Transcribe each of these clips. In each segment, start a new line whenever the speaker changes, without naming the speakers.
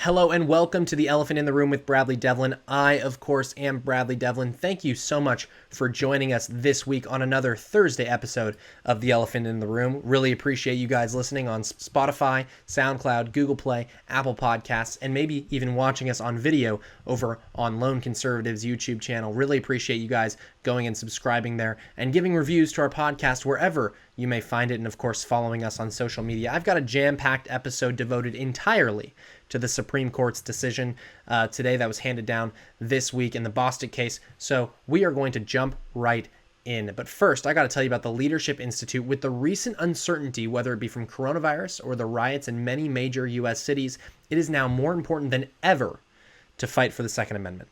Hello and welcome to the Elephant in the Room with Bradley Devlin. I, of course, am Bradley Devlin. Thank you so much for joining us this week on another Thursday episode of the Elephant in the Room. Really appreciate you guys listening on Spotify, SoundCloud, Google Play, Apple Podcasts, and maybe even watching us on video over on Lone Conservative's YouTube channel. Really appreciate you guys going and subscribing there and giving reviews to our podcast wherever you may find it, and of course following us on social media. I've got a jam-packed episode devoted entirely to the Supreme Court's decision today that was handed down this week in the Bostock case. So we are going to jump right in. But first, I got to tell you about the Leadership Institute. With the recent uncertainty, whether it be from coronavirus or the riots in many major U.S. cities, it is now more important than ever to fight for the Second Amendment.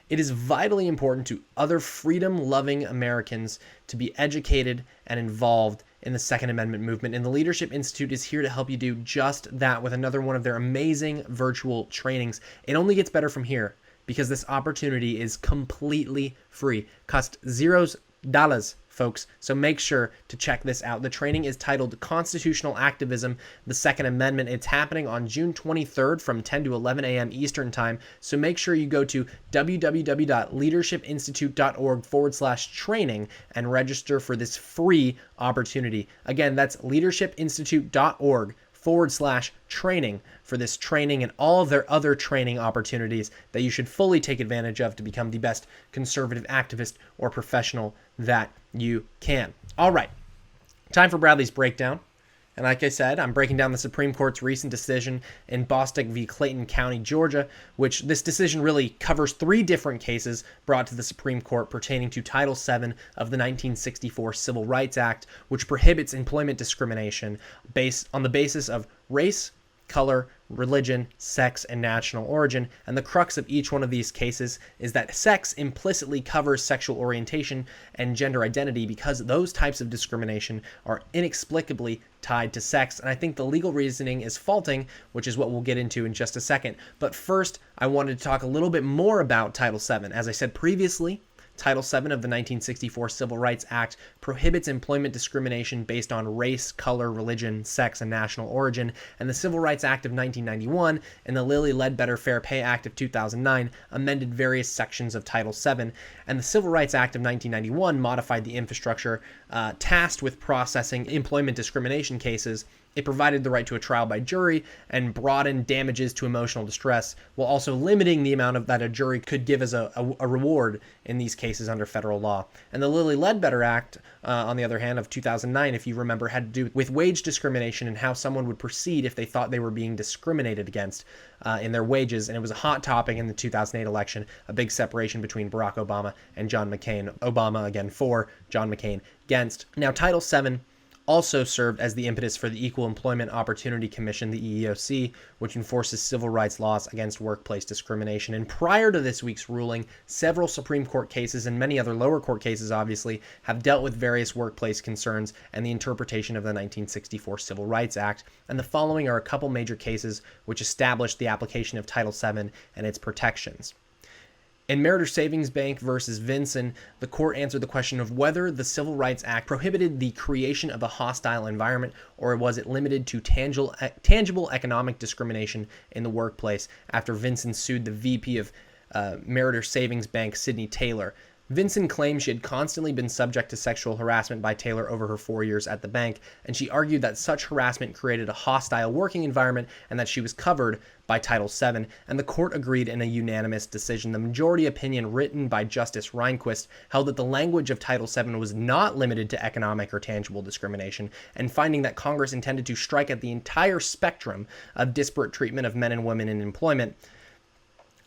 It is vitally important to other freedom-loving Americans to be educated and involved in the Second Amendment movement, and the Leadership Institute is here to help you do just that with another one of their amazing virtual trainings. It only gets better from here because this opportunity is completely free. Cost $0, folks, so make sure to check this out. The training is titled Constitutional Activism, the Second Amendment. It's happening on June 23rd from 10 to 11 a.m. Eastern Time, so make sure you go to www.leadershipinstitute.org/training and register for this free opportunity. Again, that's leadershipinstitute.org/training for this training and all of their other training opportunities that you should fully take advantage of to become the best conservative activist or professional that you can. All right, time for Bradley's breakdown. And like I said, I'm breaking down the Supreme Court's recent decision in Bostock v. Clayton County, Georgia, which this decision really covers three different cases brought to the Supreme Court pertaining to Title VII of the 1964 Civil Rights Act, which prohibits employment discrimination based on the basis of race, color, religion, sex, and national origin. And the crux of each one of these cases is that sex implicitly covers sexual orientation and gender identity because those types of discrimination are inexplicably tied to sex. And I think the legal reasoning is faulting, which is what we'll get into in just a second. But first, I wanted to talk a little bit more about Title VII. As I said previously, Title VII of the 1964 Civil Rights Act prohibits employment discrimination based on race, color, religion, sex, and national origin, and the Civil Rights Act of 1991 and the Lilly Ledbetter Fair Pay Act of 2009 amended various sections of Title VII, and the Civil Rights Act of 1991 modified the infrastructure tasked with processing employment discrimination cases. It provided the right to a trial by jury and broadened damages to emotional distress, while also limiting the amount of that a jury could give as a reward in these cases under federal law. And the Lilly Ledbetter Act, on the other hand, of 2009, if you remember, had to do with wage discrimination and how someone would proceed if they thought they were being discriminated against in their wages. And it was a hot topic in the 2008 election, a big separation between Barack Obama and John McCain. Obama, again, for, John McCain, against. Now, Title VII also served as the impetus for the Equal Employment Opportunity Commission, the EEOC, which enforces civil rights laws against workplace discrimination. And prior to this week's ruling, several Supreme Court cases and many other lower court cases, obviously, have dealt with various workplace concerns and the interpretation of the 1964 Civil Rights Act. And the following are a couple major cases which established the application of Title VII and its protections. In Meritor Savings Bank versus Vinson, the court answered the question of whether the Civil Rights Act prohibited the creation of a hostile environment or was it limited to tangible economic discrimination in the workplace after Vinson sued the VP of Meritor Savings Bank, Sidney Taylor. Vinson claimed she had constantly been subject to sexual harassment by Taylor over her 4 years at the bank, and she argued that such harassment created a hostile working environment and that she was covered by Title VII, and the court agreed in a unanimous decision. The majority opinion written by Justice Rehnquist held that the language of Title VII was not limited to economic or tangible discrimination, and finding that Congress intended to strike at the entire spectrum of disparate treatment of men and women in employment.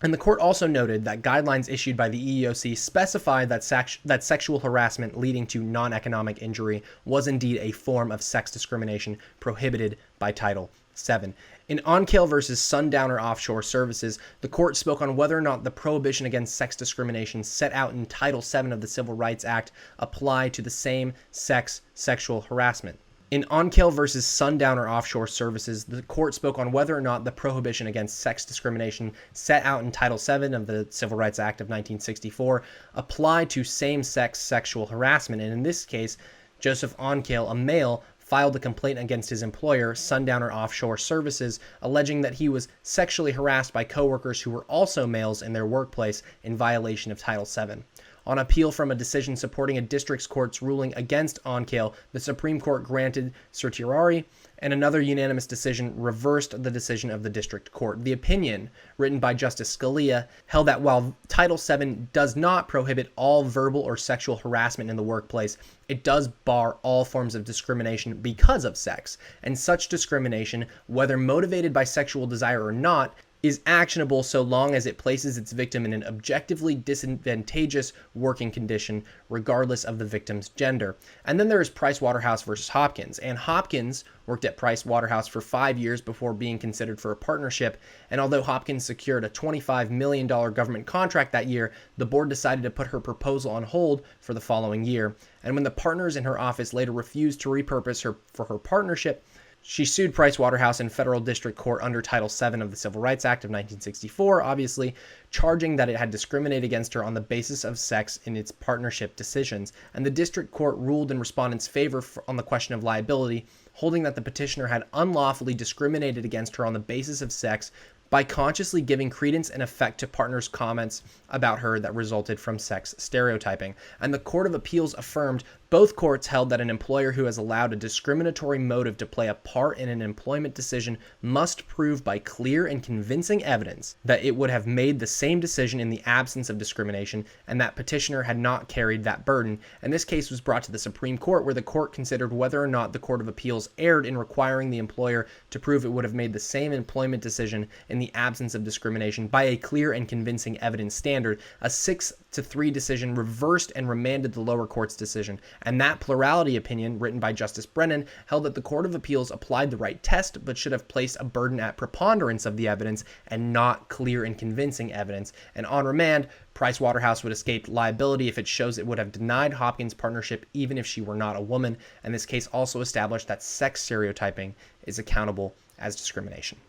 And the court also noted that guidelines issued by the EEOC specified that sexual harassment leading to non-economic injury was indeed a form of sex discrimination prohibited by Title VII. In Onkill versus Sundowner Offshore Services, the court spoke on whether or not the prohibition against sex discrimination set out in Title VII of the Civil Rights Act apply to the same-sex sexual harassment. In Onkill versus Sundowner Offshore Services, the court spoke on whether or not the prohibition against sex discrimination set out in Title VII of the Civil Rights Act of 1964 applied to same-sex sexual harassment. And in this case, Joseph Onkill, a male, filed a complaint against his employer, Sundowner Offshore Services, alleging that he was sexually harassed by coworkers who were also males in their workplace in violation of Title VII. On appeal from a decision supporting a district court's ruling against Onkale, the Supreme Court granted certiorari, and another unanimous decision reversed the decision of the district court. The opinion, written by Justice Scalia, held that while Title VII does not prohibit all verbal or sexual harassment in the workplace, it does bar all forms of discrimination because of sex, and such discrimination, whether motivated by sexual desire or not, is actionable so long as it places its victim in an objectively disadvantageous working condition, regardless of the victim's gender. And then there is Price Waterhouse versus Hopkins. And Hopkins worked at Price Waterhouse for 5 years before being considered for a partnership. And although Hopkins secured a $25 million government contract that year, the board decided to put her proposal on hold for the following year. And when the partners in her office later refused to repurpose her for her partnership, she sued Price Waterhouse in federal district court under Title VII of the Civil Rights Act of 1964, obviously, charging that it had discriminated against her on the basis of sex in its partnership decisions. And the district court ruled in respondent's favor on the question of liability, holding that the petitioner had unlawfully discriminated against her on the basis of sex by consciously giving credence and effect to partners' comments about her that resulted from sex stereotyping. And the Court of Appeals affirmed both courts held that an employer who has allowed a discriminatory motive to play a part in an employment decision must prove by clear and convincing evidence that it would have made the same decision in the absence of discrimination, and that petitioner had not carried that burden. And this case was brought to the Supreme Court, where the court considered whether or not the Court of Appeals erred in requiring the employer to prove it would have made the same employment decision in the absence of discrimination by a clear and convincing evidence standard. A 6-3 decision reversed and remanded the lower court's decision. And that plurality opinion, written by Justice Brennan, held that the Court of Appeals applied the right test, but should have placed a burden at preponderance of the evidence and not clear and convincing evidence. And on remand, Price Waterhouse would escape liability if it shows it would have denied Hopkins' partnership even if she were not a woman. And this case also established that sex stereotyping is accountable as discrimination.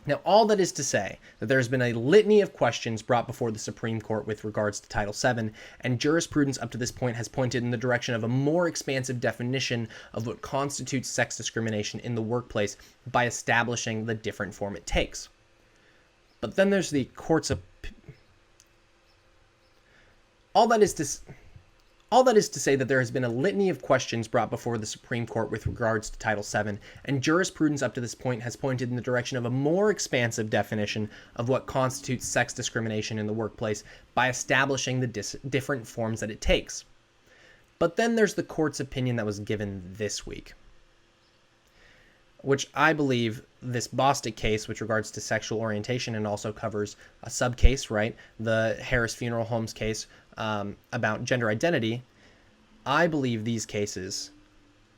Now, all that is to say that there has been a litany of questions brought before the Supreme Court with regards to Title VII, and jurisprudence up to this point has pointed in the direction of a more expansive definition of what constitutes sex discrimination in the workplace by establishing the different form it takes. But then there's the court's all that is to say that there has been a litany of questions brought before the Supreme Court with regards to Title VII, and jurisprudence up to this point has pointed in the direction of a more expansive definition of what constitutes sex discrimination in the workplace by establishing the different forms that it takes. But then there's the court's opinion that was given this week, which I believe this Bostock case, which regards to sexual orientation and also covers a subcase, right? The Harris Funeral Homes case about gender identity. I believe these cases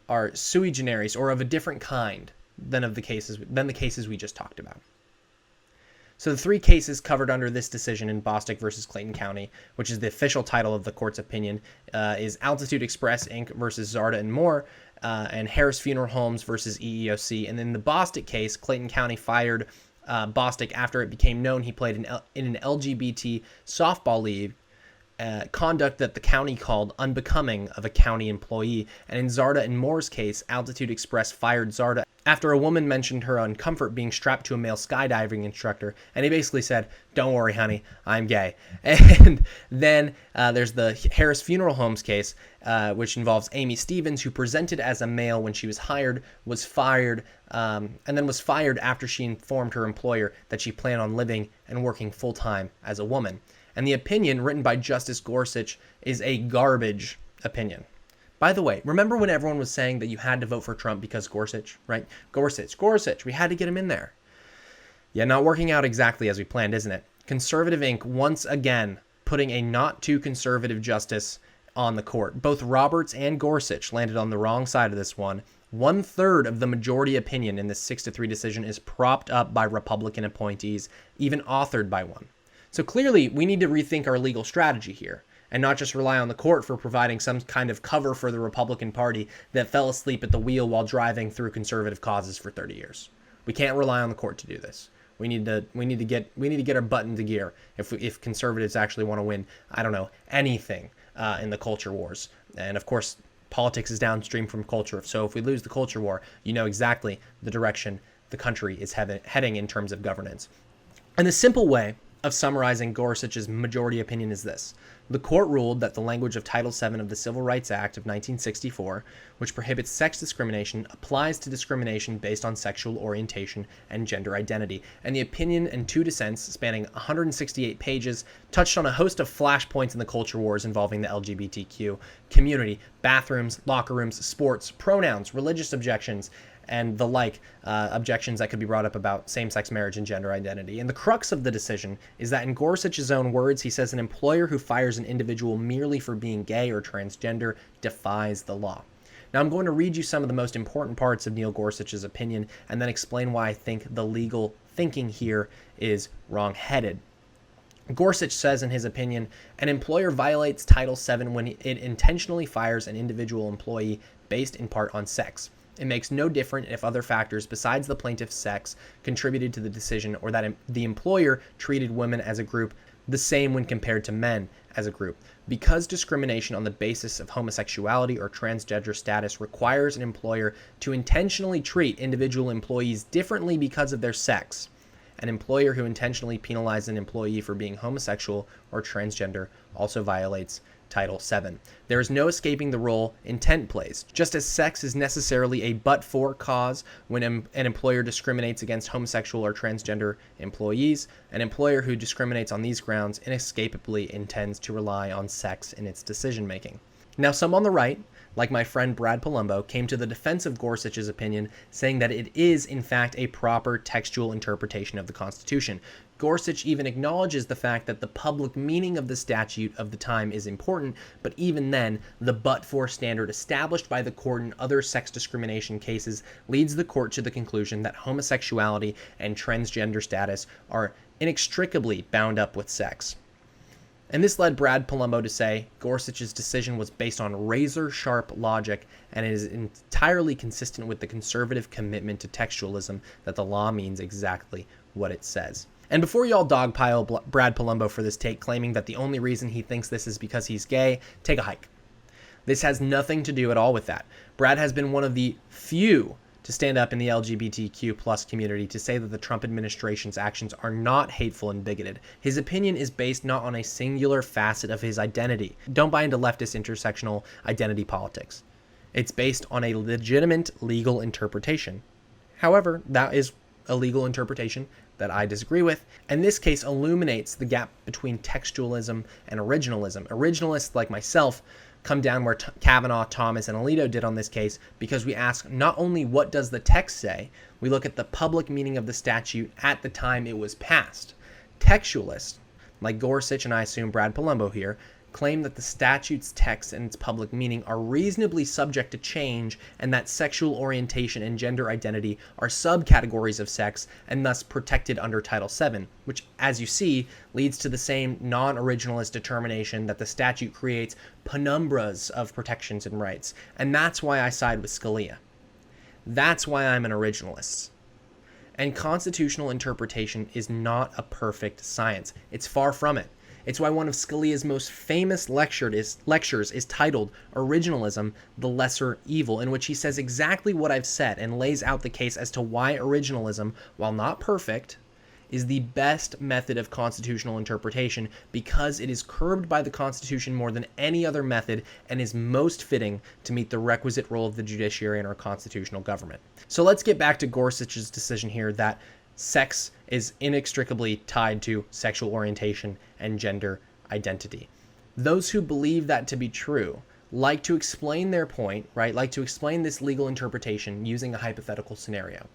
are sui generis, or of a different kind than the cases we just talked about. So the three cases covered under this decision in Bostock versus Clayton County, which is the official title of the court's opinion, is Altitude Express Inc. versus Zarda and Moore, and Harris Funeral Homes versus EEOC. And in the Bostock case, Clayton County fired Bostock after it became known he played in an LGBT softball league, conduct that the county called unbecoming of a county employee. And in Zarda and Moore's case, Altitude Express fired Zarda after a woman mentioned her uncomfort being strapped to a male skydiving instructor, and he basically said, "Don't worry, honey, I'm gay." And then there's the Harris Funeral Homes case, which involves Amy Stevens, who presented as a male when she was hired, was fired, and then was fired after she informed her employer that she planned on living and working full-time as a woman. And the opinion, written by Justice Gorsuch, is a garbage opinion. By the way, remember when everyone was saying that you had to vote for Trump because Gorsuch, right? Gorsuch, we had to get him in there. Yeah, not working out exactly as we planned, isn't it? Conservative Inc. once again putting a not too conservative justice on the court. Both Roberts and Gorsuch landed on the wrong side of this one. 1/3 of the majority opinion in this 6-3 decision is propped up by Republican appointees, even authored by one. So clearly, we need to rethink our legal strategy here, and not just rely on the court for providing some kind of cover for the Republican Party that fell asleep at the wheel while driving through conservative causes for 30 years. We can't rely on the court to do this. We need to get our butt into gear if conservatives actually want to win, I don't know, anything in the culture wars. And of course, Politics is downstream from culture. So if we lose the culture war, you know exactly the direction the country is heading in terms of governance. And the simple way of summarizing Gorsuch's majority opinion is this. The court ruled that the language of Title VII of the Civil Rights Act of 1964, which prohibits sex discrimination, applies to discrimination based on sexual orientation and gender identity. And the opinion and two dissents, spanning 168 pages, touched on a host of flashpoints in the culture wars involving the LGBTQ community: bathrooms, locker rooms, sports, pronouns, religious objections, and the like objections that could be brought up about same-sex marriage and gender identity. And the crux of the decision is that, in Gorsuch's own words, he says an employer who fires an individual merely for being gay or transgender defies the law. Now, I'm going to read you some of the most important parts of Neil Gorsuch's opinion and then explain why I think the legal thinking here is wrong-headed. Gorsuch says in his opinion, an employer violates Title VII when it intentionally fires an individual employee based in part on sex. It makes no difference if other factors besides the plaintiff's sex contributed to the decision, or that the employer treated women as a group the same when compared to men as a group. Because discrimination on the basis of homosexuality or transgender status requires an employer to intentionally treat individual employees differently because of their sex, an employer who intentionally penalizes an employee for being homosexual or transgender also violates Title VII. There is no escaping the role intent plays. Just as sex is necessarily a but-for cause when an employer discriminates against homosexual or transgender employees, an employer who discriminates on these grounds inescapably intends to rely on sex in its decision-making. Now, some on the right, like my friend Brad Palumbo, came to the defense of Gorsuch's opinion, saying that it is, in fact, a proper textual interpretation of the Constitution. Gorsuch even acknowledges the fact that the public meaning of the statute of the time is important, but even then, the but-for standard established by the court in other sex discrimination cases leads the court to the conclusion that homosexuality and transgender status are inextricably bound up with sex. And this led Brad Palumbo to say Gorsuch's decision was based on razor-sharp logic and is entirely consistent with the conservative commitment to textualism that the law means exactly what it says. And before y'all dogpile Brad Palumbo for this take, claiming that the only reason he thinks this is because he's gay, take a hike. This has nothing to do at all with that. Brad has been one of the few to stand up in the LGBTQ plus community to say that the Trump administration's actions are not hateful and bigoted. His opinion is based not on a singular facet of his identity. Don't buy into leftist intersectional identity politics. It's based on a legitimate legal interpretation. However, that is a legal interpretation that I disagree with, and this case illuminates the gap between textualism and originalism. Originalists like myself come down where Kavanaugh, Thomas, and Alito did on this case because we ask not only what does the text say, we look at the public meaning of the statute at the time it was passed. Textualists, like Gorsuch and I assume Brad Palumbo here, claim that the statute's text and its public meaning are reasonably subject to change, and that sexual orientation and gender identity are subcategories of sex and thus protected under Title VII, which, as you see, leads to the same non-originalist determination that the statute creates penumbras of protections and rights. And that's why I side with Scalia. That's why I'm an originalist. And constitutional interpretation is not a perfect science. It's far from it. It's why one of Scalia's most famous lectures is titled Originalism, the Lesser Evil, in which he says exactly what I've said and lays out the case as to why originalism, while not perfect, is the best method of constitutional interpretation because it is curbed by the Constitution more than any other method and is most fitting to meet the requisite role of the judiciary in our constitutional government. So let's get back to Gorsuch's decision here that sex is inextricably tied to sexual orientation and gender identity. Those who believe that to be true like to explain their point, right? Like to explain this legal interpretation using a hypothetical scenario.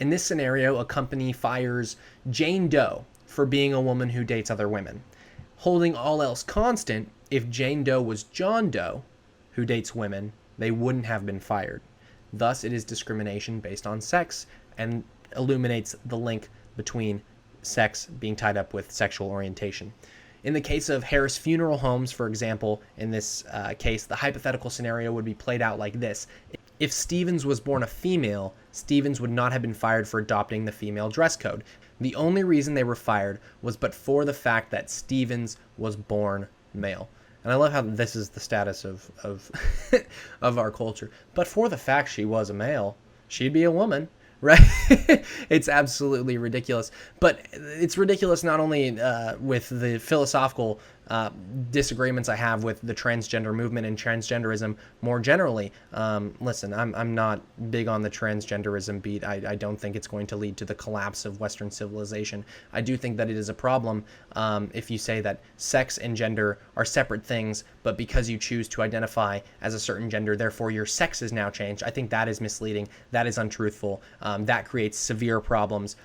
In this scenario, a company fires Jane Doe for being a woman who dates other women. Holding all else constant, if Jane Doe was John Doe, who dates women, they wouldn't have been fired. Thus, it is discrimination based on sex and illuminates the link between sex being tied up with sexual orientation. In the case of Harris Funeral Homes, for example, in this case, the hypothetical scenario would be played out like this. If Stevens was born a female, Stevens would not have been fired for adopting the female dress code. The only reason they were fired was but for the fact that Stevens was born male. And I love how this is the status of of our culture. But for the fact she was a male, she'd be a woman, right? It's absolutely ridiculous. But it's ridiculous not only with the philosophical disagreements I have with the transgender movement and transgenderism more generally. Listen, I'm not big on the transgenderism beat. I don't think it's going to lead to the collapse of Western civilization. I do think that it is a problem if you say that sex and gender are separate things, but because you choose to identify as a certain gender, therefore your sex is now changed. I think that is misleading. That is untruthful. That creates severe problems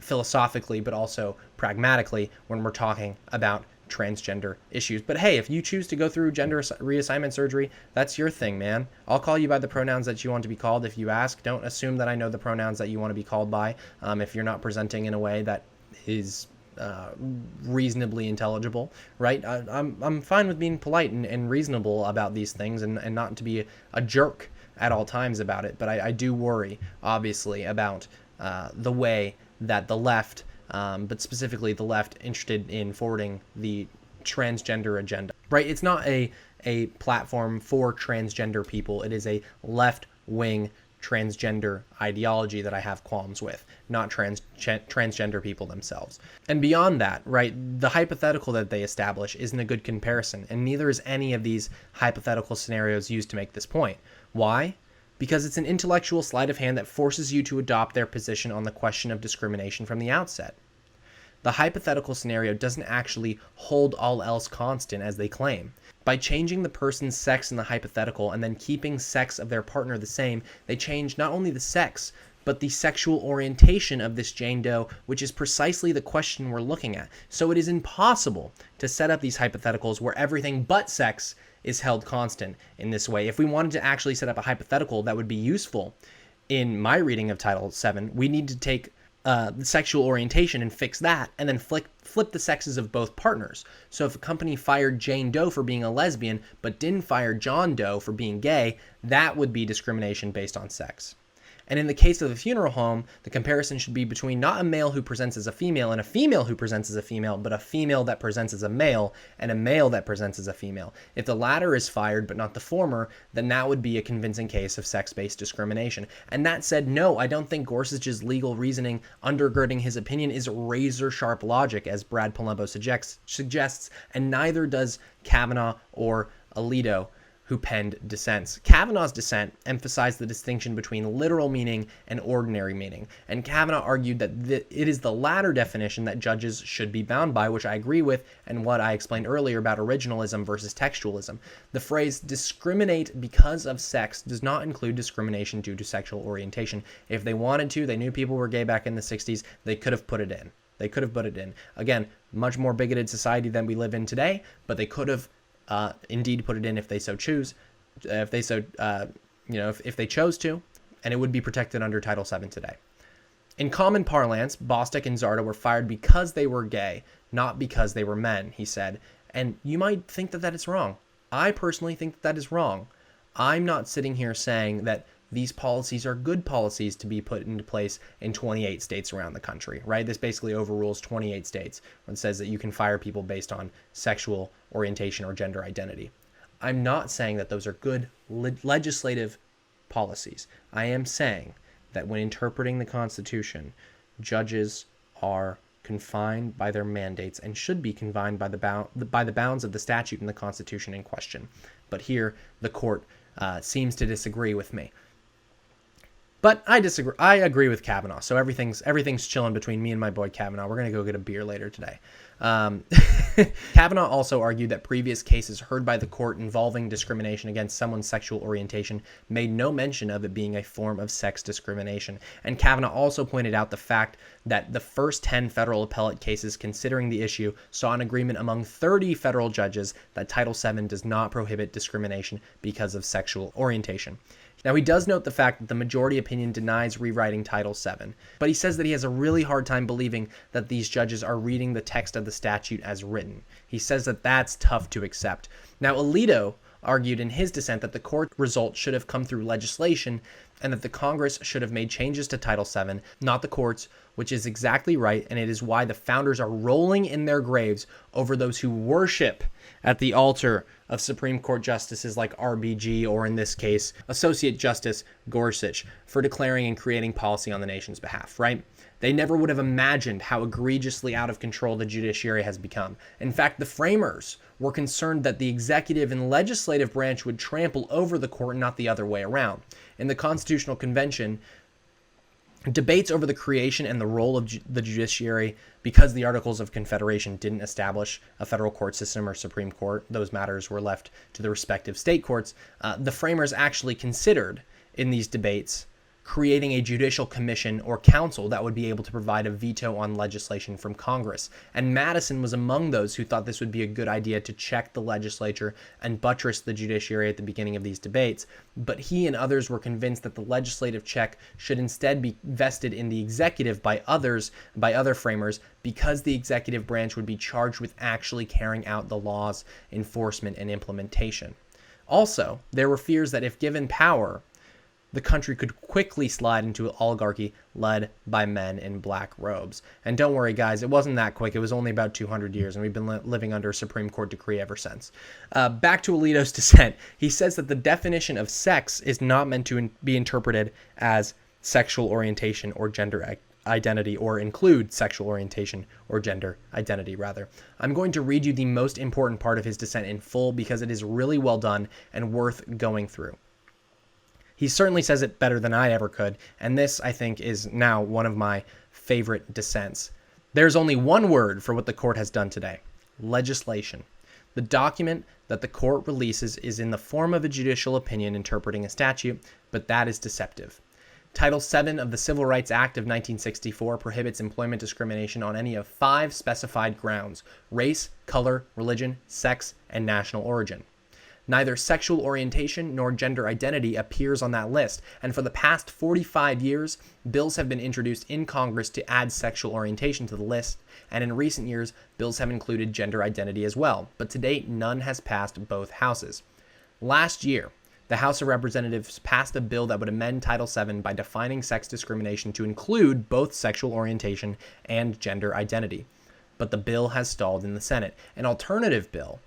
philosophically, but also pragmatically when we're talking about transgender issues. But hey, if you choose to go through gender reassignment surgery, that's your thing, man. I'll call you by the pronouns that you want to be called if you ask. Don't assume that I know the pronouns that you want to be called by if you're not presenting in a way that is reasonably intelligible, right? I'm fine with being polite and reasonable about these things and not to be a jerk at all times about it. But I do worry, obviously, about the way that the left, but specifically the left interested in forwarding the transgender agenda, right? It's not a platform for transgender people. It is a left-wing transgender ideology that I have qualms with, not transgender people themselves. And beyond that, right, the hypothetical that they establish isn't a good comparison, and neither is any of these hypothetical scenarios used to make this point. Why? Because it's an intellectual sleight of hand that forces you to adopt their position on the question of discrimination from the outset. The hypothetical scenario doesn't actually hold all else constant as they claim. By changing the person's sex in the hypothetical and then keeping sex of their partner the same, they change not only the sex, but the sexual orientation of this Jane Doe, which is precisely the question we're looking at. So it is impossible to set up these hypotheticals where everything but sex is held constant in this way. If we wanted to actually set up a hypothetical that would be useful in my reading of Title VII, we need to take the sexual orientation and fix that, and then flip the sexes of both partners. So if a company fired Jane Doe for being a lesbian, but didn't fire John Doe for being gay, that would be discrimination based on sex. And in the case of a funeral home, the comparison should be between not a male who presents as a female and a female who presents as a female, but a female that presents as a male and a male that presents as a female. If the latter is fired but not the former, then that would be a convincing case of sex-based discrimination. And that said, no, I don't think Gorsuch's legal reasoning undergirding his opinion is razor-sharp logic, as Brad Palumbo suggests, and neither does Kavanaugh or Alito, who penned dissents. Kavanaugh's dissent emphasized the distinction between literal meaning and ordinary meaning, and Kavanaugh argued that it is the latter definition that judges should be bound by, which I agree with, and what I explained earlier about originalism versus textualism. The phrase discriminate because of sex does not include discrimination due to sexual orientation. If they wanted to, they knew people were gay back in the 60s, they could have put it in. They could have put it in. Again, much more bigoted society than we live in today, but they could have indeed put it in if they so choose, if they chose to, and it would be protected under Title VII today. In common parlance, Bostock and Zarda were fired because they were gay, not because they were men, he said. And you might think that that is wrong. I personally think that is wrong. I'm not sitting here saying that these policies are good policies to be put into place in 28 states around the country, right? This basically overrules 28 states when it says that you can fire people based on sexual orientation or gender identity. I'm not saying that those are good legislative policies. I am saying that when interpreting the Constitution, judges are confined by their mandates and should be confined by the bounds of the statute and the Constitution in question. But here, the court seems to disagree with me. But I disagree. I agree with Kavanaugh. So everything's chilling between me and my boy Kavanaugh. We're gonna go get a beer later today. Kavanaugh also argued that previous cases heard by the court involving discrimination against someone's sexual orientation made no mention of it being a form of sex discrimination. And Kavanaugh also pointed out the fact that the first 10 federal appellate cases considering the issue saw an agreement among 30 federal judges that Title VII does not prohibit discrimination because of sexual orientation. Now, he does note the fact that the majority opinion denies rewriting Title VII, but he says that he has a really hard time believing that these judges are reading the text of the statute as written. He says that that's tough to accept. Now, Alito argued in his dissent that the court result should have come through legislation and that the Congress should have made changes to Title VII, not the courts, which is exactly right, and it is why the founders are rolling in their graves over those who worship at the altar of Supreme Court justices like RBG, or in this case, Associate Justice Gorsuch, for declaring and creating policy on the nation's behalf, right? They never would have imagined how egregiously out of control the judiciary has become. In fact, the framers were concerned that the executive and legislative branch would trample over the court, not the other way around. In the Constitutional Convention, debates over the creation and the role of the judiciary, because the Articles of Confederation didn't establish a federal court system or Supreme Court, those matters were left to the respective state courts. The framers actually considered in these debates creating a judicial commission or council that would be able to provide a veto on legislation from Congress. And Madison was among those who thought this would be a good idea to check the legislature and buttress the judiciary at the beginning of these debates. But he and others were convinced that the legislative check should instead be vested in the executive by other framers, because the executive branch would be charged with actually carrying out the law's enforcement and implementation. Also, there were fears that if given power, the country could quickly slide into an oligarchy led by men in black robes. And don't worry, guys, it wasn't that quick. It was only about 200 years, and we've been living under a Supreme Court decree ever since. Back to Alito's dissent. He says that the definition of sex is not meant to be interpreted as sexual orientation or gender identity, or include sexual orientation or gender identity, rather. I'm going to read you the most important part of his dissent in full because it is really well done and worth going through. He certainly says it better than I ever could, and this, I think, is now one of my favorite dissents. There's only one word for what the court has done today: legislation. The document that the court releases is in the form of a judicial opinion interpreting a statute, but that is deceptive. Title VII of the Civil Rights Act of 1964 prohibits employment discrimination on any of 5 specified grounds: race, color, religion, sex, and national origin. Neither sexual orientation nor gender identity appears on that list, and for the past 45 years, bills have been introduced in Congress to add sexual orientation to the list, and in recent years, bills have included gender identity as well, but to date, none has passed both houses. Last year, the House of Representatives passed a bill that would amend Title VII by defining sex discrimination to include both sexual orientation and gender identity, but the bill has stalled in the Senate. An alternative bill,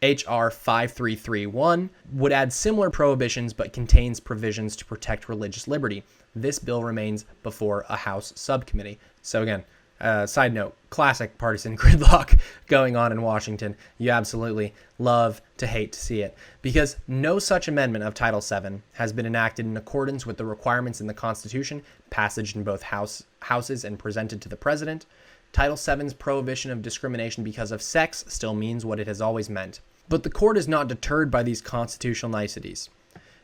H.R. 5331, would add similar prohibitions but contains provisions to protect religious liberty. This bill remains before a House subcommittee. So again, side note, classic partisan gridlock going on in Washington. You absolutely love to hate to see it, because no such amendment of Title VII has been enacted in accordance with the requirements in the Constitution, passage in both houses and presented to the President. Title VII's prohibition of discrimination because of sex still means what it has always meant. But the court is not deterred by these constitutional niceties.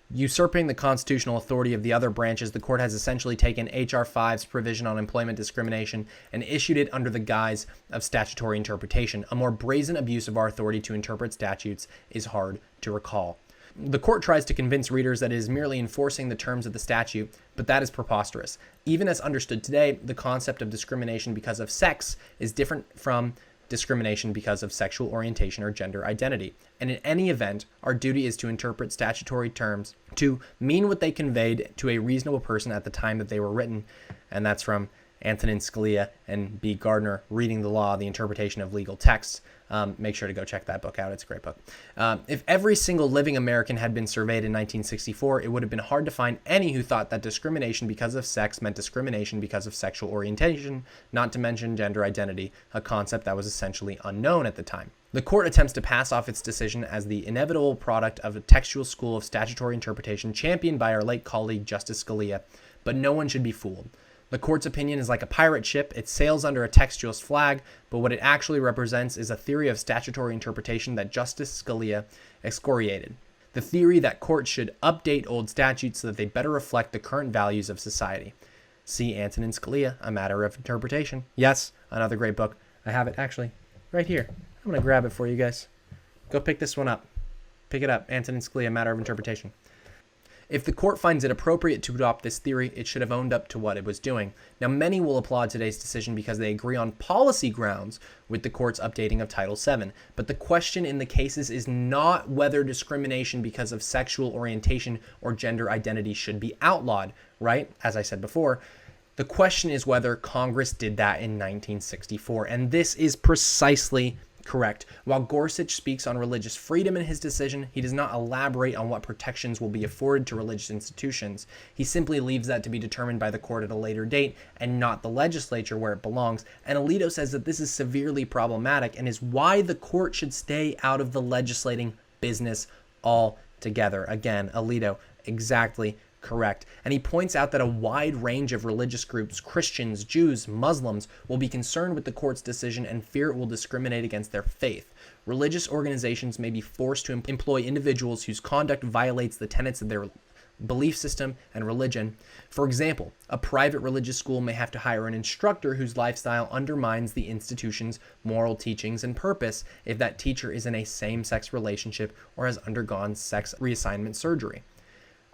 Usurping the constitutional authority of the other branches, the court has essentially taken H.R. 5's provision on employment discrimination and issued it under the guise of statutory interpretation. A more brazen abuse of our authority to interpret statutes is hard to recall. The court tries to convince readers that it is merely enforcing the terms of the statute, but that is preposterous. Even as understood today, the concept of discrimination because of sex is different from discrimination because of sexual orientation or gender identity. And in any event, our duty is to interpret statutory terms to mean what they conveyed to a reasonable person at the time that they were written. And that's from Antonin Scalia and B. Gardner, Reading the Law, the Interpretation of Legal Texts. Make sure to go check that book out. It's a great book. If every single living American had been surveyed in 1964, it would have been hard to find any who thought that discrimination because of sex meant discrimination because of sexual orientation, not to mention gender identity, a concept that was essentially unknown at the time. The court attempts to pass off its decision as the inevitable product of a textual school of statutory interpretation championed by our late colleague Justice Scalia, but no one should be fooled. The court's opinion is like a pirate ship. It sails under a textualist flag, but what it actually represents is a theory of statutory interpretation that Justice Scalia excoriated. The theory that courts should update old statutes so that they better reflect the current values of society. See Antonin Scalia, A Matter of Interpretation. Yes, another great book. I have it actually right here. I'm going to grab it for you guys. Go pick this one up. Pick it up. Antonin Scalia, A Matter of Interpretation. If the court finds it appropriate to adopt this theory, it should have owned up to what it was doing. Now, many will applaud today's decision because they agree on policy grounds with the court's updating of Title VII. But the question in the cases is not whether discrimination because of sexual orientation or gender identity should be outlawed, right? As I said before, the question is whether Congress did that in 1964. And this is precisely correct. While Gorsuch speaks on religious freedom in his decision, he does not elaborate on what protections will be afforded to religious institutions. He simply leaves that to be determined by the court at a later date and not the legislature where it belongs. And Alito says that this is severely problematic and is why the court should stay out of the legislating business altogether. Again, Alito, exactly correct. And he points out that a wide range of religious groups, Christians, Jews, Muslims, will be concerned with the court's decision and fear it will discriminate against their faith. Religious organizations may be forced to employ individuals whose conduct violates the tenets of their belief system and religion. For example, a private religious school may have to hire an instructor whose lifestyle undermines the institution's moral teachings and purpose if that teacher is in a same-sex relationship or has undergone sex reassignment surgery.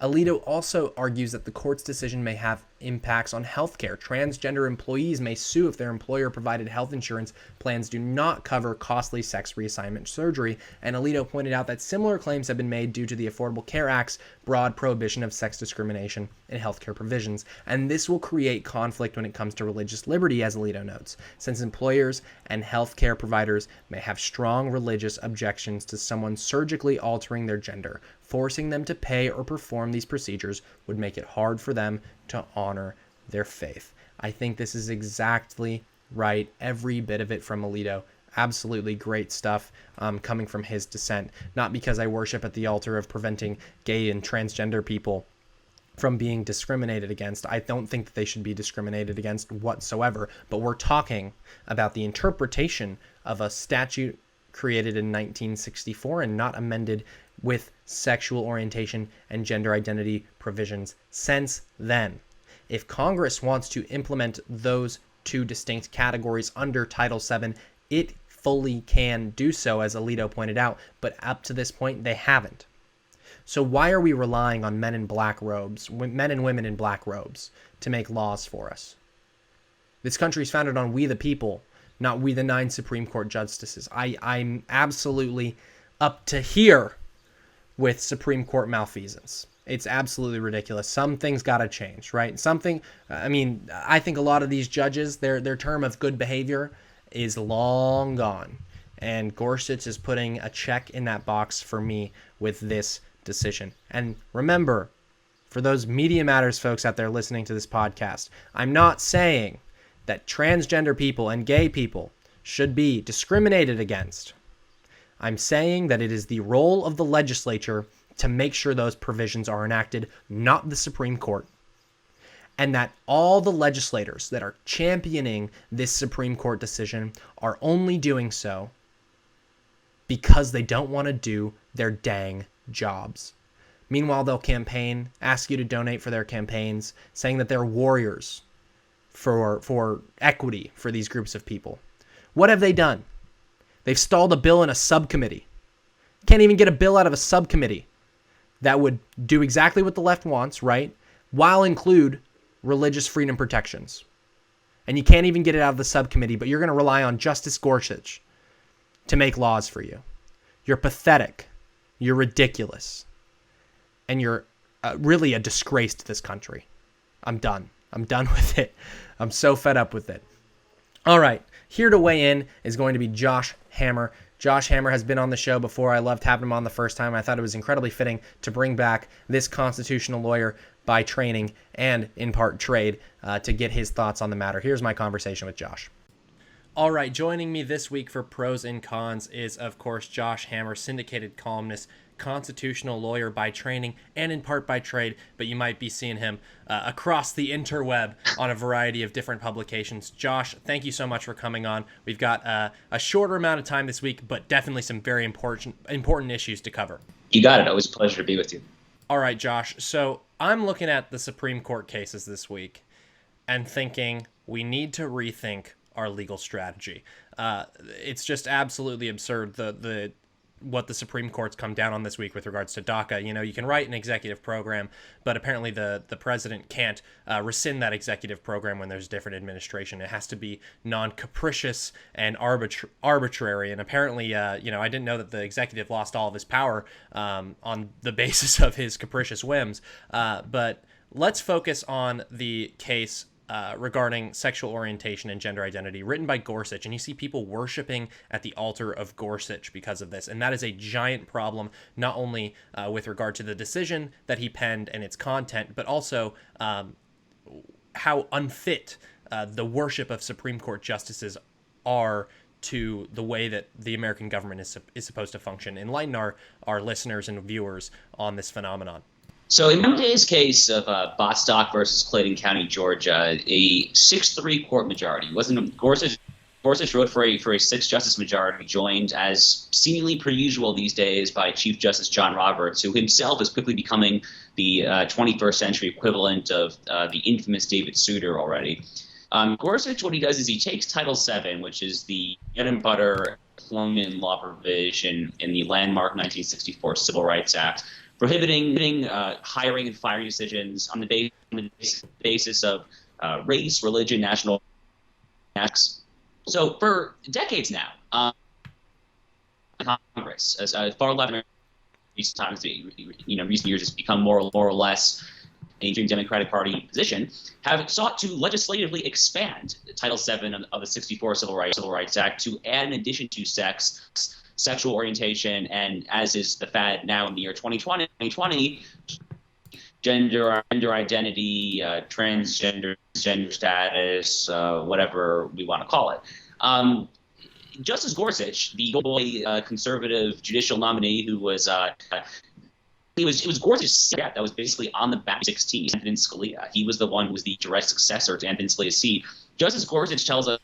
Alito also argues that the court's decision may have impacts on healthcare. Transgender employees may sue if their employer-provided health insurance plans do not cover costly sex reassignment surgery, and Alito pointed out that similar claims have been made due to the Affordable Care Act's broad prohibition of sex discrimination in healthcare provisions. And this will create conflict when it comes to religious liberty, as Alito notes, since employers and healthcare providers may have strong religious objections to someone surgically altering their gender. Forcing them to pay or perform these procedures would make it hard for them to honor their faith. I think this is exactly right. Every bit of it from Alito. Absolutely great stuff coming from his dissent. Not because I worship at the altar of preventing gay and transgender people from being discriminated against. I don't think that they should be discriminated against whatsoever. But we're talking about the interpretation of a statute created in 1964 and not amended with sexual orientation and gender identity provisions since then. If Congress wants to implement those two distinct categories under Title VII, it fully can do so, as Alito pointed out, but up to this point, they haven't. So why are we relying on men in black robes, men and women in black robes, to make laws for us? This country is founded on we the people, not we the 9 Supreme Court justices. I'm absolutely up to here with Supreme Court malfeasance. It's absolutely ridiculous. Some things got to change, right? I think a lot of these judges, their term of good behavior is long gone. And Gorsuch is putting a check in that box for me with this decision. And remember, for those Media Matters folks out there listening to this podcast, I'm not saying that transgender people and gay people should be discriminated against. I'm saying that it is the role of the legislature to make sure those provisions are enacted, not the Supreme Court. And that all the legislators that are championing this Supreme Court decision are only doing so because they don't want to do their dang jobs. Meanwhile, they'll campaign, ask you to donate for their campaigns, saying that they're warriors for equity for these groups of people. What have they done? They've stalled a bill in a subcommittee. Can't even get a bill out of a subcommittee that would do exactly what the left wants, right? While include religious freedom protections. And you can't even get it out of the subcommittee, but you're going to rely on Justice Gorsuch to make laws for you. You're pathetic. You're ridiculous. And you're really a disgrace to this country. I'm done. I'm done with it. I'm so fed up with it. All right. Here to weigh in is going to be Josh Hammer. Josh Hammer has been on the show before. I loved having him on the first time. I thought it was incredibly fitting to bring back this constitutional lawyer by training and in part trade to get his thoughts on the matter. Here's my conversation with Josh. All right, joining me this week for Pros and Cons is, of course, Josh Hammer, syndicated columnist, constitutional lawyer by training and in part by trade, but you might be seeing him across the interweb on a variety of different publications. Josh, thank you so much for coming on. We've got a shorter amount of time this week, but definitely some very important issues to cover.
You got it. Always a pleasure to be with you.
All right, Josh. So I'm looking at the Supreme Court cases this week and thinking we need to rethink our legal strategy. It's just absolutely absurd. The what the Supreme Court's come down on this week with regards to DACA. You can write an executive program, but apparently the president can't rescind that executive program when there's different administration. It has to be non-capricious and arbitrary. And apparently, I didn't know that the executive lost all of his power on the basis of his capricious whims. But let's focus on the case regarding sexual orientation and gender identity, written by Gorsuch. And you see people worshiping at the altar of Gorsuch because of this. And that is a giant problem, not only with regard to the decision that he penned and its content, but also how unfit the worship of Supreme Court justices are to the way that the American government is supposed to function. Enlighten our listeners and viewers on this phenomenon.
So in today's case of Bostock versus Clayton County, Georgia, a 6-3 court majority. Wasn't Gorsuch wrote for a 6-justice majority, joined as seemingly per usual these days by Chief Justice John Roberts, who himself is quickly becoming the 21st century equivalent of the infamous David Souter already. Gorsuch, what he does is he takes Title VII, which is the bread and butter employment law provision in the landmark 1964 Civil Rights Act, prohibiting hiring and firing decisions on the basis of race, religion, national acts. So for decades now, Congress, as far left in recent times, recent years, has become more or less a mainstream Democratic Party position, have sought to legislatively expand Title VII of the '64 Civil Rights Act to add, in addition to sex, sexual orientation, and as is the fad now in the year 2020, gender identity, transgender status, whatever we want to call it. Justice Gorsuch, the conservative judicial nominee who was it was Gorsuch's step that was basically on the back of 16, Antonin Scalia. He was the one who was the direct successor to Antonin Scalia's seat. Justice Gorsuch tells us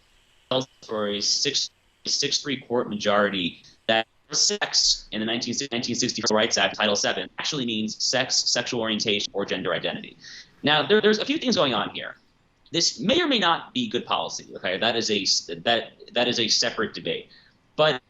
for a 6-3 court majority that sex in the 1960 Civil Rights Act, Title VII, actually means sex, sexual orientation, or gender identity. Now, there's a few things going on here. This may or may not be good policy. Okay, that is a separate debate. But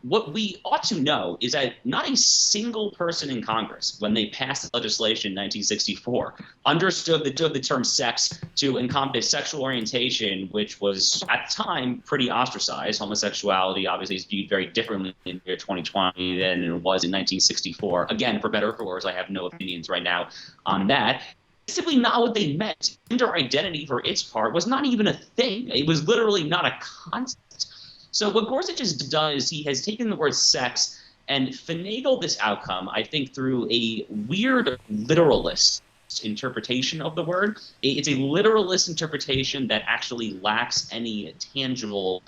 what we ought to know is that not a single person in Congress, when they passed the legislation in 1964, understood the term sex to encompass sexual orientation, which was at the time pretty ostracized. Homosexuality obviously is viewed very differently in the year 2020 than it was in 1964. Again, for better or for worse, I have no opinions right now on that. It's simply not what they meant. Gender identity, for its part, was not even a thing. It was literally not a concept. So what Gorsuch has done is he has taken the word sex and finagled this outcome, I think, through a weird literalist interpretation of the word. It's a literalist interpretation that actually lacks any tangible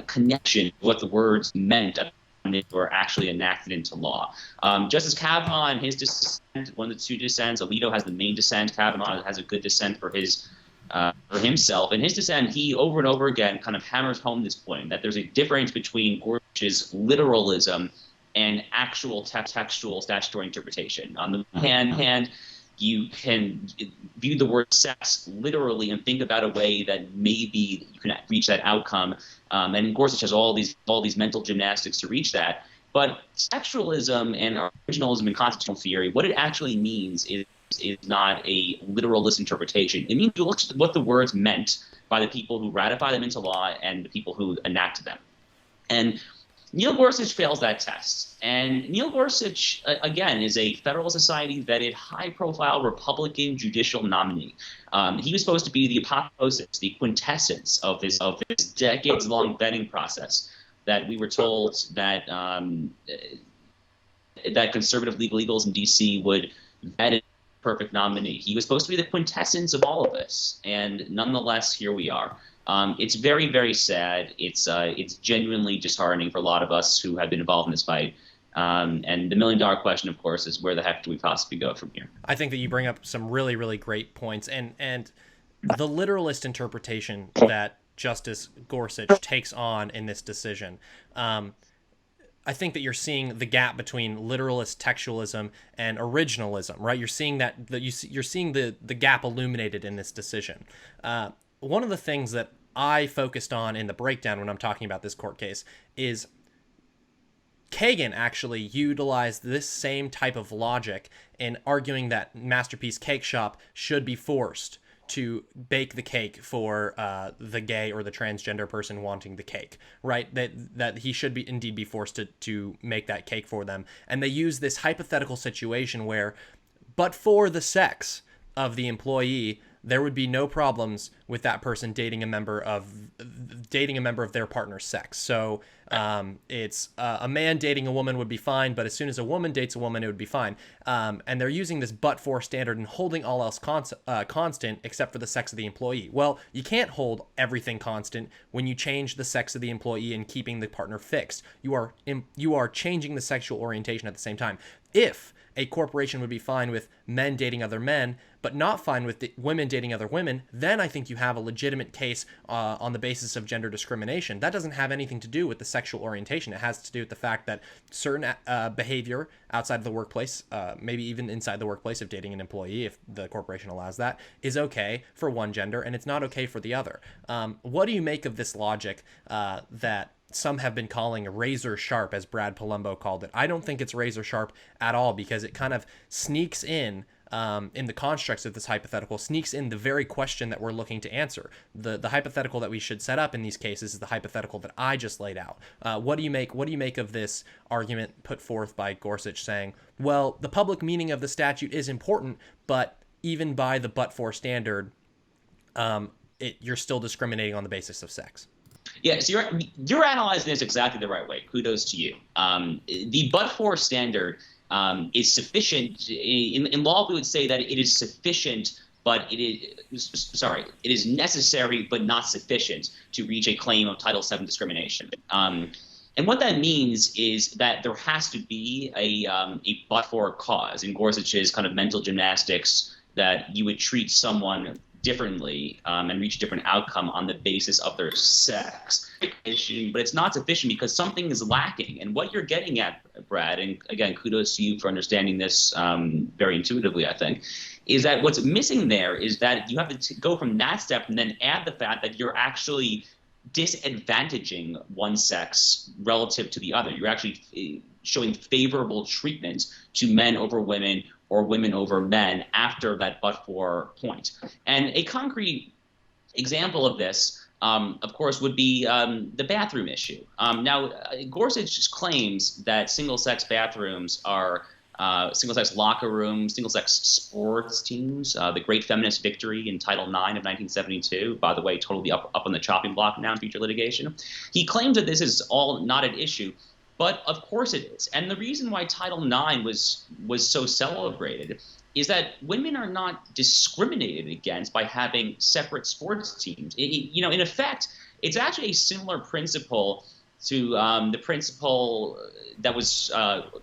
connection to what the words meant when they were actually enacted into law. Justice Kavanaugh and his dissent, one of the two dissents, Alito has the main dissent. Kavanaugh has a good dissent for himself. In his dissent, he over and over again kind of hammers home this point that there's a difference between Gorsuch's literalism and actual textual statutory interpretation. On the one hand, you can view the word sex literally and think about a way that maybe you can reach that outcome. And Gorsuch has all these mental gymnastics to reach that. But textualism and originalism in constitutional theory, what it actually means is not a literalist interpretation. It means you look at what the words meant by the people who ratified them into law and the people who enacted them. And Neil Gorsuch fails that test. And Neil Gorsuch, again, is a Federalist Society vetted, high-profile Republican judicial nominee. He was supposed to be the apotheosis, the quintessence of this decades-long vetting process that we were told that that conservative legals in D.C. would vet a perfect nominee. He was supposed to be the quintessence of all of this, and nonetheless, here we are. It's very, very sad. It's genuinely disheartening for a lot of us who have been involved in this fight. And the million-dollar question, of course, is where the heck do we possibly go from here?
I think that you bring up some really, really great points, and the literalist interpretation that Justice Gorsuch takes on in this decision. I think that you're seeing the gap between literalist textualism and originalism, right? You're seeing you're seeing the gap illuminated in this decision. One of the things that I focused on in the breakdown when I'm talking about this court case is Kagan actually utilized this same type of logic in arguing that Masterpiece Cake Shop should be forced to bake the cake for the gay or the transgender person wanting the cake, right? That he should be indeed be forced to make that cake for them. And they use this hypothetical situation where, but for the sex of the employee, there would be no problems with that person dating a member of their partner's sex. So it's a man dating a woman would be fine, but as soon as a woman dates a woman, it would be fine. And they're using this but-for standard and holding all else constant except for the sex of the employee. Well, you can't hold everything constant when you change the sex of the employee and keeping the partner fixed. You are changing the sexual orientation at the same time. If a corporation would be fine with men dating other men, but not fine with women dating other women, then I think you have a legitimate case on the basis of gender discrimination. That doesn't have anything to do with the sexual orientation. It has to do with the fact that certain behavior outside of the workplace, maybe even inside the workplace if dating an employee, if the corporation allows that, is okay for one gender and it's not okay for the other. What do you make of this logic that some have been calling razor sharp, as Brad Palumbo called it? I don't think it's razor sharp at all, because it kind of sneaks in the constructs of this hypothetical, sneaks in the very question that we're looking to answer. The hypothetical that we should set up in these cases is the hypothetical that I just laid out. What do you make of this argument put forth by Gorsuch saying, well, the public meaning of the statute is important, but even by the but-for standard, you're still discriminating on the basis of sex?
Yeah, so you're analyzing this exactly the right way. Kudos to you. The but-for standard is sufficient. In law, we would say that it is sufficient, but it is necessary but not sufficient to reach a claim of Title VII discrimination. And what that means is that there has to be a but-for cause. In Gorsuch's kind of mental gymnastics, that you would treat someone differently and reach a different outcome on the basis of their sex. But it's not sufficient because something is lacking. And what you're getting at, Brad, and again, kudos to you for understanding this very intuitively, I think, is that what's missing there is that you have to go from that step and then add the fact that you're actually disadvantaging one sex relative to the other. You're actually showing favorable treatment to men over women or women over men after that but-for point. And a concrete example of this, of course, would be the bathroom issue. Now, Gorsuch claims that single-sex bathrooms are single-sex locker rooms, single-sex sports teams, the great feminist victory in Title IX of 1972, by the way, totally up on the chopping block now in future litigation. He claims that this is all not an issue, but of course it is. And the reason why Title IX was so celebrated is that women are not discriminated against by having separate sports teams. In effect, it's actually a similar principle to the principle that was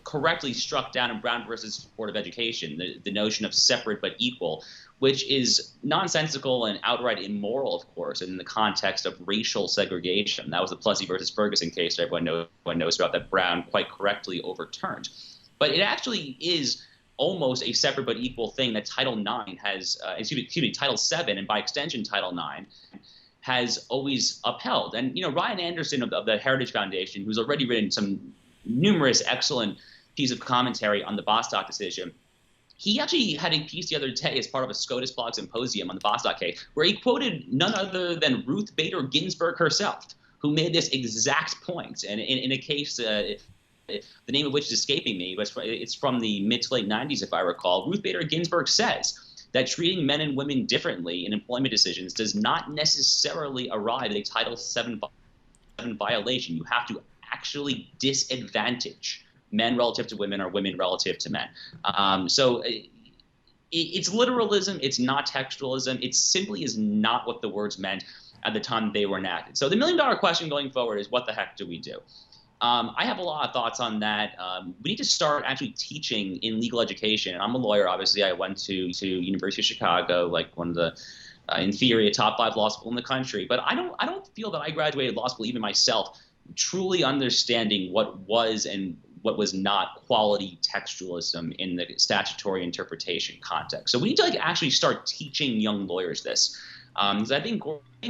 correctly struck down in Brown versus Board of Education, the notion of separate but equal, which is nonsensical and outright immoral, of course, in the context of racial segregation. That was the Plessy versus Ferguson case that everyone knows about, that Brown quite correctly overturned. But it actually is almost a separate but equal thing that Title IX has, Title VII, and by extension Title IX, has always upheld. And Ryan Anderson of the Heritage Foundation, who's already written some numerous excellent pieces of commentary on the Bostock decision, he actually had a piece the other day as part of a SCOTUS blog symposium on the Bostock case, where he quoted none other than Ruth Bader Ginsburg herself, who made this exact point. And in a case, the name of which is escaping me, but it's from the mid to late 90s, if I recall, Ruth Bader Ginsburg says that treating men and women differently in employment decisions does not necessarily arrive at a Title VII violation. You have to actually disadvantage men relative to women or women relative to men. So it's literalism. It's not textualism. It simply is not what the words meant at the time they were enacted. So the million-dollar question going forward is, what the heck do we do? I have a lot of thoughts on that. We need to start actually teaching in legal education. And I'm a lawyer, obviously. I went to University of Chicago, like one of the, in theory, a top 5 law school in the country. But I don't feel that I graduated law school, even myself, truly understanding what was and what was not quality textualism in the statutory interpretation context. So we need to actually start teaching young lawyers this. Because I think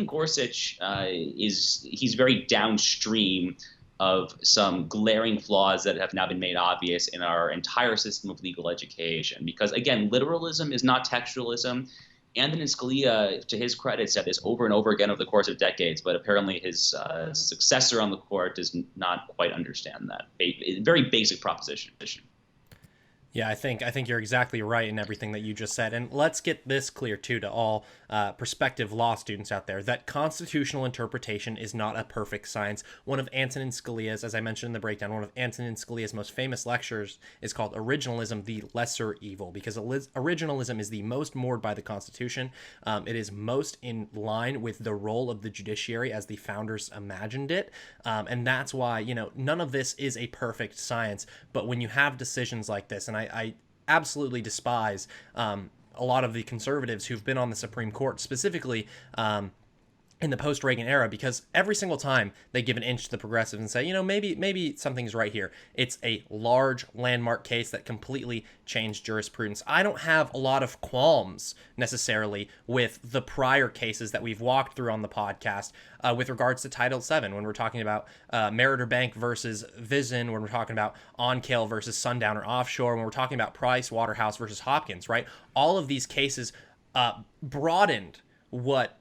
Gorsuch he's very downstream of some glaring flaws that have now been made obvious in our entire system of legal education. Because again, literalism is not textualism. Antonin Scalia, to his credit, said this over and over again over the course of decades, but apparently his successor on the court does not quite understand that very basic proposition.
Yeah, I think you're exactly right in everything that you just said. And let's get this clear too to all prospective law students out there, that constitutional interpretation is not a perfect science. One of Antonin Scalia's, as I mentioned in the breakdown, one of Antonin Scalia's most famous lectures is called Originalism, the Lesser Evil, because originalism is the most moored by the Constitution. It is most in line with the role of the judiciary as the founders imagined it. And that's why, none of this is a perfect science. But when you have decisions like this, and I absolutely despise a lot of the conservatives who've been on the Supreme Court, specifically in the post-Reagan era, because every single time they give an inch to the progressives and say, maybe something's right here, it's a large landmark case that completely changed jurisprudence. I don't have a lot of qualms necessarily with the prior cases that we've walked through on the podcast with regards to Title VII, when we're talking about Meritor Bank versus Vision, when we're talking about OnCale versus Sundowner Offshore, when we're talking about Price Waterhouse versus Hopkins, right? All of these cases broadened what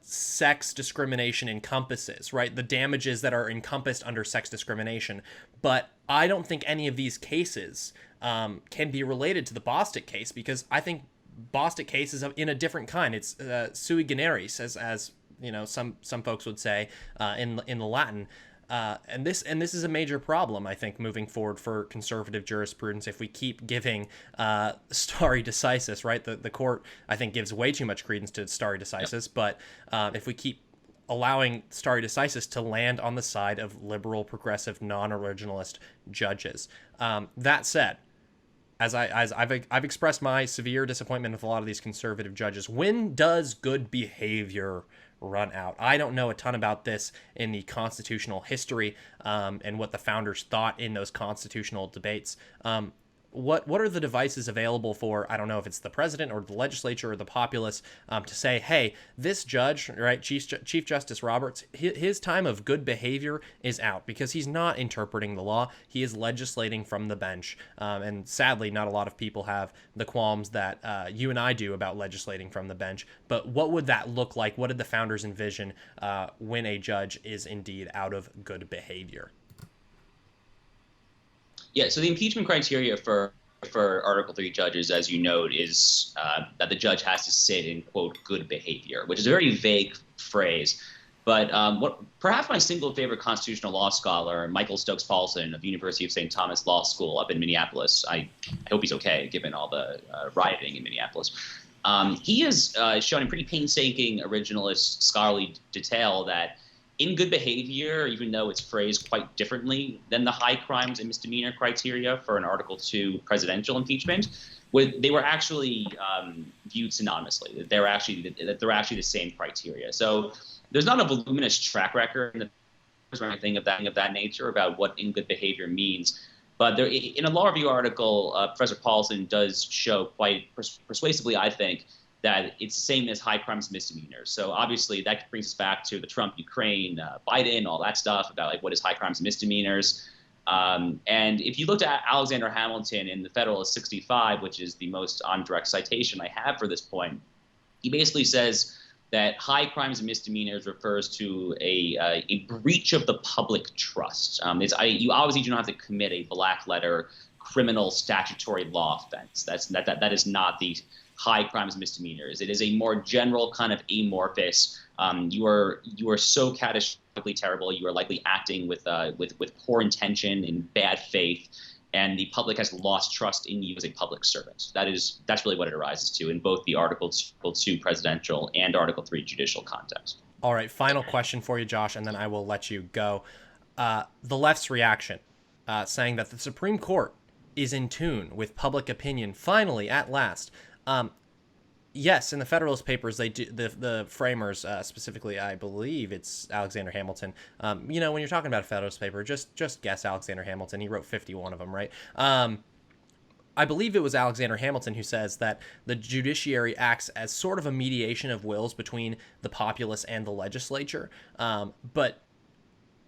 sex discrimination encompasses, right? The damages that are encompassed under sex discrimination. But I don't think any of these cases can be related to the Bostock case, because I think Bostock case is in a different kind. It's sui generis, as some folks would say in the Latin. And this is a major problem, I think, moving forward for conservative jurisprudence. If we keep giving stare decisis, right? The court, I think, gives way too much credence to stare decisis. Yep. But if we keep allowing stare decisis to land on the side of liberal, progressive, non-originalist judges. That said, as I've expressed my severe disappointment with a lot of these conservative judges, when does good behavior run out? I don't know a ton about this in the constitutional history and what the founders thought in those constitutional debates. What are the devices available for, I don't know if it's the president or the legislature or the populace, to say, hey, this judge, right, Chief Justice Roberts, his time of good behavior is out, because he's not interpreting the law, he is legislating from the bench. And sadly, not a lot of people have the qualms that you and I do about legislating from the bench. But what would that look like? What did the founders envision when a judge is indeed out of good behavior?
Yeah, so the impeachment criteria for Article 3 judges, as you note, is that the judge has to sit in, quote, good behavior, which is a very vague phrase. But perhaps my single favorite constitutional law scholar, Michael Stokes Paulson of the University of St. Thomas Law School up in Minneapolis, I hope he's okay, given all the rioting in Minneapolis. He has shown in pretty painstaking originalist scholarly detail that in good behavior, even though it's phrased quite differently than the high crimes and misdemeanor criteria for an Article 2 presidential impeachment, they were actually viewed synonymously. They're actually the same criteria. So there's not a voluminous track record or anything of that nature about what in good behavior means. But there, in a law review article, Professor Paulson does show quite persuasively, I think, that it's the same as high crimes and misdemeanors. So obviously that brings us back to the Trump, Ukraine, Biden, all that stuff about like what is high crimes and misdemeanors. And if you looked at Alexander Hamilton in the Federalist 65, which is the most on direct citation I have for this point, he basically says that high crimes and misdemeanors refers to a breach of the public trust. You obviously do not have to commit a black letter criminal statutory law offense. That is not the high crimes and misdemeanors. It is a more general kind of amorphous. You are so catastrophically terrible. You are likely acting with poor intention and bad faith, and the public has lost trust in you as a public servant. That's really what it arises to in both the Article 2 presidential and Article 3 judicial context.
All right, final question for you, Josh, and then I will let you go. The left's reaction, saying that the Supreme Court is in tune with public opinion, finally, at last. Yes, in the Federalist Papers, they do the framers, specifically, I believe it's Alexander Hamilton. When you're talking about a Federalist paper, just guess Alexander Hamilton. He wrote 51 of them, right? I believe it was Alexander Hamilton who says that the judiciary acts as sort of a mediation of wills between the populace and the legislature. But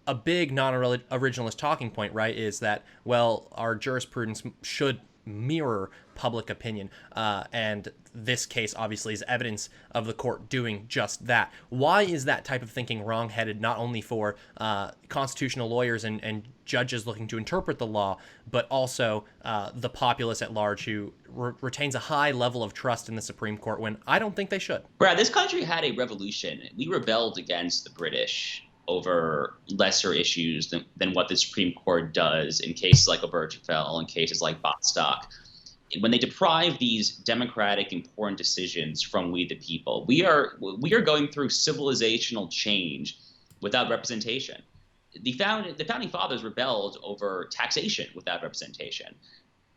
a big non-originalist talking point, right, is that, well, our jurisprudence should mirror public opinion. And this case obviously is evidence of the court doing just that. Why is that type of thinking wrongheaded, not only for constitutional lawyers and judges looking to interpret the law, but also the populace at large who retains a high level of trust in the Supreme Court when I don't think they should?
Brad, this country had a revolution. We rebelled against the British over lesser issues than what the Supreme Court does in cases like Obergefell and cases like Bostock. When they deprive these democratic important decisions from we the people, we are going through civilizational change without representation. The founding fathers rebelled over taxation without representation.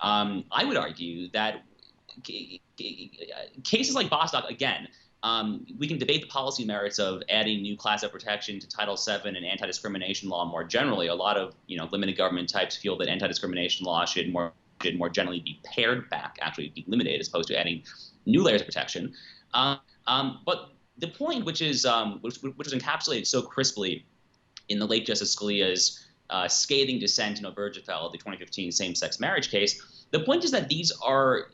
I would argue that cases like Bostock, again, we can debate the policy merits of adding new class of protection to Title VII and anti-discrimination law more generally. A lot of limited government types feel that anti-discrimination law should more generally be pared back, actually be limited, as opposed to adding new layers of protection. But the point, which was encapsulated so crisply in the late Justice Scalia's scathing dissent in Obergefell, the 2015 same-sex marriage case, the point is that these are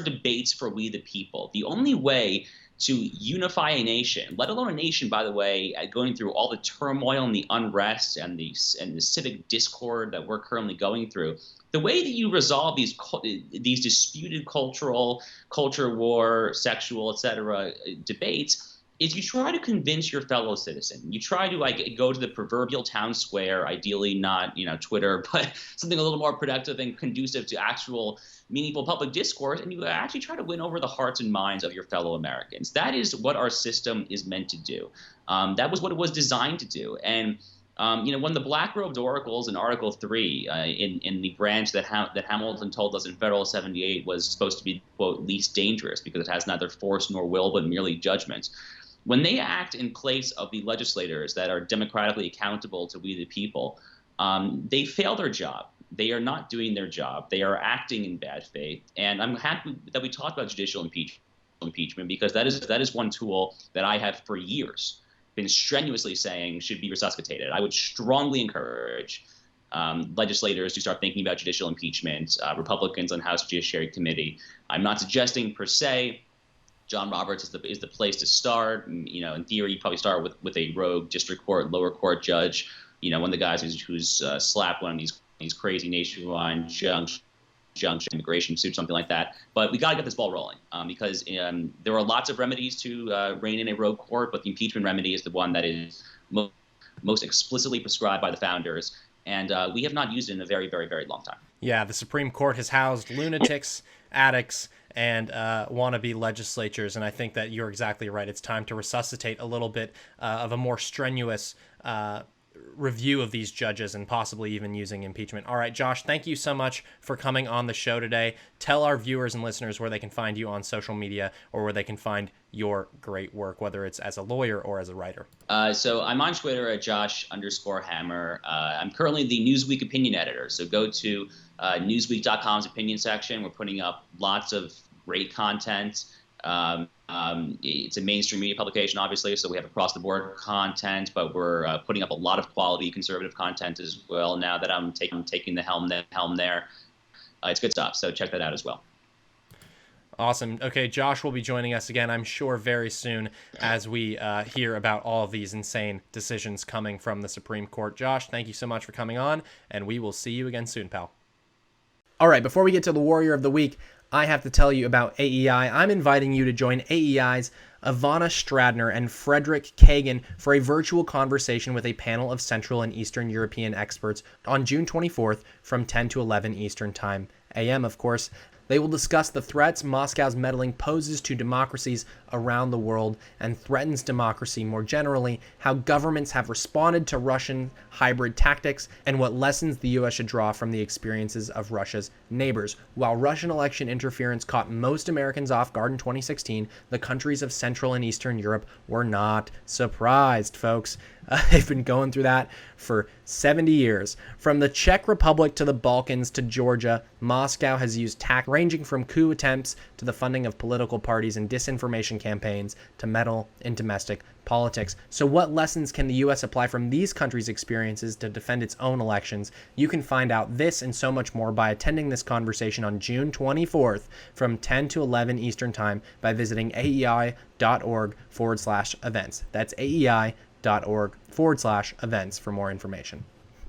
debates for we the people. The only way to unify a nation, let alone a nation, by the way, going through all the turmoil and the unrest and the civic discord that we're currently going through, the way that you resolve these disputed culture war, sexual, etc. debates is you try to convince your fellow citizen. You try to go to the proverbial town square, ideally not Twitter, but something a little more productive and conducive to actual meaningful public discourse, and you actually try to win over the hearts and minds of your fellow Americans. That is what our system is meant to do. That was what it was designed to do. And when the black-robed oracles in Article 3 in the branch that Hamilton told us in Federal 78 was supposed to be, quote, least dangerous because it has neither force nor will but merely judgment, when they act in place of the legislators that are democratically accountable to we the people, they fail their job. They are not doing their job. They are acting in bad faith. And I'm happy that we talked about judicial impeachment because that is one tool that I have for years been strenuously saying should be resuscitated. I would strongly encourage legislators to start thinking about judicial impeachment, Republicans on House Judiciary Committee. I'm not suggesting per se John Roberts is the place to start. In theory, you probably start with a rogue district court, lower court judge, one of the guys who's slapped one of these crazy nationwide junction immigration suits, something like that. But we got to get this ball rolling because there are lots of remedies to rein in a rogue court, but the impeachment remedy is the one that is most explicitly prescribed by the founders. And we have not used it in a very, very, very long time.
Yeah, the Supreme Court has housed lunatics, addicts, and wannabe legislatures, and I think that you're exactly right. It's time to resuscitate a little bit of a more strenuous review of these judges and possibly even using impeachment. All right, Josh, thank you so much for coming on the show today. Tell our viewers and listeners where they can find you on social media or where they can find your great work, whether it's as a lawyer or as a writer.
So I'm on Twitter at Josh_Hammer. I'm currently the Newsweek opinion editor. So go to Newsweek.com's opinion section. We're putting up lots of great content. It's a mainstream media publication, obviously, so we have across-the-board content, but we're putting up a lot of quality conservative content as well now that I'm taking the helm there. It's good stuff, so check that out as well.
Awesome. Okay, Josh will be joining us again, I'm sure, very soon as we hear about all of these insane decisions coming from the Supreme Court. Josh, thank you so much for coming on, and we will see you again soon, pal. All right, before we get to the Warrior of the Week, I have to tell you about AEI. I'm inviting you to join AEI's Ivana Stradner and Frederick Kagan for a virtual conversation with a panel of Central and Eastern European experts on June 24th from 10 to 11 Eastern Time, AM, of course. They will discuss the threats Moscow's meddling poses to democracies around the world and threatens democracy more generally, how governments have responded to Russian hybrid tactics, and what lessons the U.S. should draw from the experiences of Russia's neighbors. While Russian election interference caught most Americans off guard in 2016, the countries of Central and Eastern Europe were not surprised, folks. They've been going through that for 70 years. From the Czech Republic to the Balkans to Georgia, Moscow has used tactics ranging from coup attempts to the funding of political parties and disinformation campaigns to meddle in domestic politics. So what lessons can the U.S. apply from these countries' experiences to defend its own elections? You can find out this and so much more by attending this conversation on June 24th from 10 to 11 Eastern Time by visiting aei.org/events. That's aei.org/events for more information.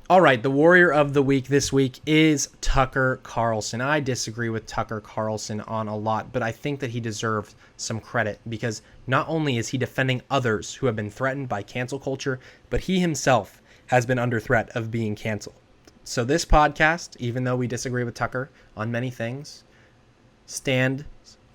All right, the warrior of the week this week is Tucker Carlson. I disagree with Tucker Carlson on a lot, but I think that he deserves some credit because not only is he defending others who have been threatened by cancel culture, but he himself has been under threat of being canceled. So this podcast, even though we disagree with Tucker on many things, stands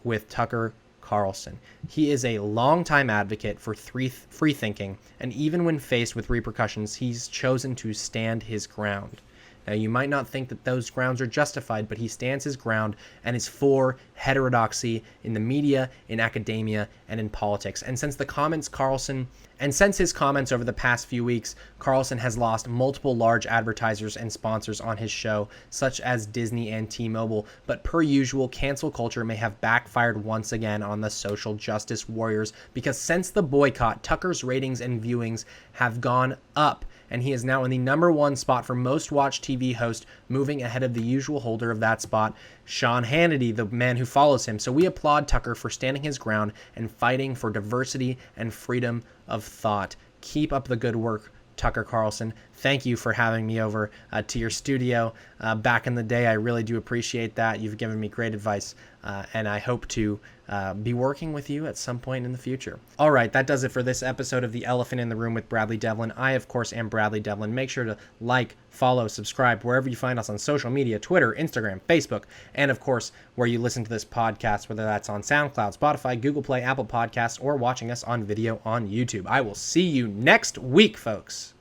with Tucker Carlson. He is a longtime advocate for free thinking, and even when faced with repercussions, he's chosen to stand his ground. Now, you might not think that those grounds are justified, but he stands his ground and is for heterodoxy in the media, in academia, and in politics. And since his comments over the past few weeks, Carlson has lost multiple large advertisers and sponsors on his show, such as Disney and T-Mobile. But per usual, cancel culture may have backfired once again on the social justice warriors, because since the boycott, Tucker's ratings and viewings have gone up, and he is now in the #1 spot for most watched TV host, moving ahead of the usual holder of that spot, Sean Hannity, the man who follows him. So we applaud Tucker for standing his ground and fighting for diversity and freedom of thought. Keep up the good work, Tucker Carlson. Thank you for having me over to your studio back in the day. I really do appreciate that. You've given me great advice, and I hope to be working with you at some point in the future. All right, that does it for this episode of The Elephant in the Room with Bradley Devlin. I, of course, am Bradley Devlin. Make sure to like, follow, subscribe wherever you find us on social media, Twitter, Instagram, Facebook, and, of course, where you listen to this podcast, whether that's on SoundCloud, Spotify, Google Play, Apple Podcasts, or watching us on video on YouTube. I will see you next week, folks.